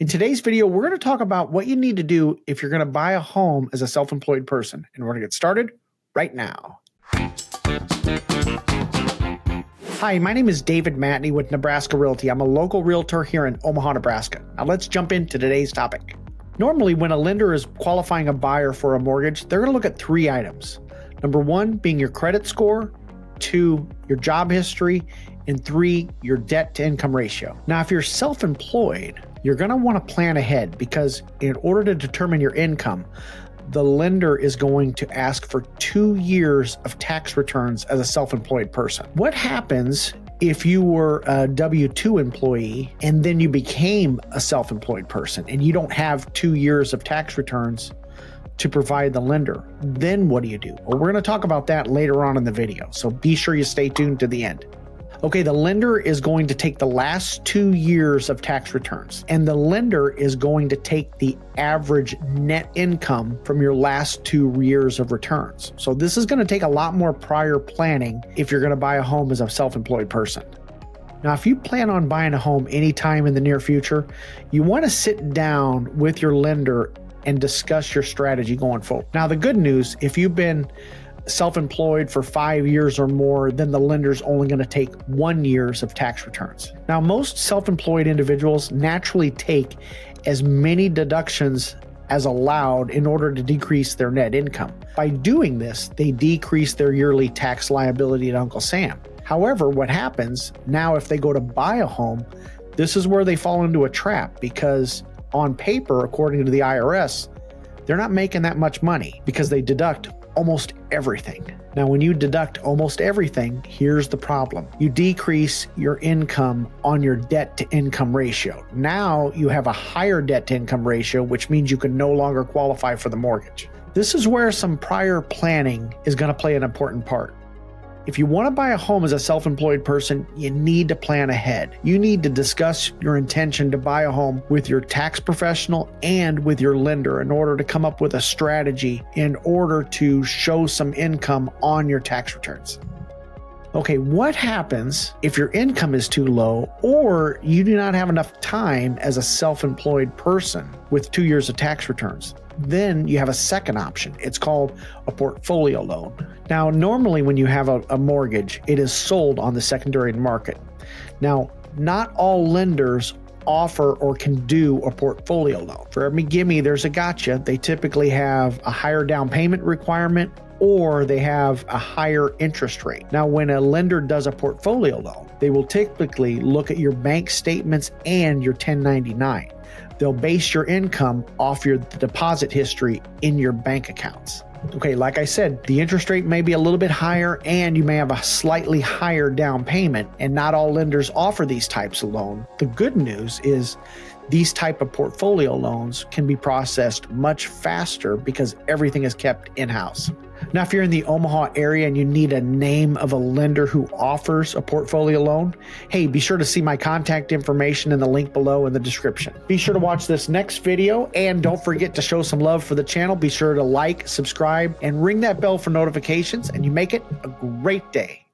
In today's video, we're going to talk about what you need to do if you're going to buy a home as a self-employed person. And we're going to get started right now. Hi, my name is David Matney with Nebraska Realty. I'm a local realtor here in Omaha, Nebraska. Now let's jump into today's topic. Normally, when a lender is qualifying a buyer for a mortgage, they're going to look at three items. Number one being your credit score, two, your job history, and three, your debt to income ratio. Now, if you're self-employed, you're going to want to plan ahead because in order to determine your income, the lender is going to ask for 2 years of tax returns as a self-employed person. What happens if you were a W-2 employee and then you became a self-employed person and you don't have 2 years of tax returns to provide the lender? Then what do you do? Well, we're going to talk about that later on in the video, so be sure you stay tuned to the end. Okay, the lender is going to take the last 2 years of tax returns, and the lender is going to take the average net income from your last 2 years of returns. So this is going to take a lot more prior planning if you're going to buy a home as a self-employed person. Now, if you plan on buying a home anytime in the near future, you want to sit down with your lender and discuss your strategy going forward. Now, the good news, if you've been self-employed for 5 years or more, then the lender's only going to take 1 year of tax returns. Now, most self-employed individuals naturally take as many deductions as allowed in order to decrease their net income. By doing this, they decrease their yearly tax liability to Uncle Sam. However, what happens now if they go to buy a home, this is where they fall into a trap because on paper, according to the IRS, they're not making that much money because they deduct almost everything. Now, when you deduct almost everything, here's the problem. You decrease your income on your debt to income ratio. Now you have a higher debt to income ratio, which means you can no longer qualify for the mortgage. This is where some prior planning is going to play an important part. If you want to buy a home as a self-employed person, you need to plan ahead. You need to discuss your intention to buy a home with your tax professional and with your lender in order to come up with a strategy in order to show some income on your tax returns. Okay, what happens if your income is too low or you do not have enough time as a self-employed person with 2 years of tax returns? Then you have a second option. It's called a portfolio loan. Now, normally when you have a mortgage, it is sold on the secondary market. Now, not all lenders offer or can do a portfolio loan. For every gimme, there's a gotcha. They typically have a higher down payment requirement or they have a higher interest rate. Now, when a lender does a portfolio loan, they will typically look at your bank statements and your 1099. They'll base your income off your deposit history in your bank accounts. Okay, like I said, the interest rate may be a little bit higher and you may have a slightly higher down payment, and not all lenders offer these types of loan. The good news is these type of portfolio loans can be processed much faster because everything is kept in-house. Now, if you're in the Omaha area and you need a name of a lender who offers a portfolio loan, hey, be sure to see my contact information in the link below in the description. Be sure to watch this next video and don't forget to show some love for the channel. Be sure to like, subscribe, and ring that bell for notifications, and you make it a great day.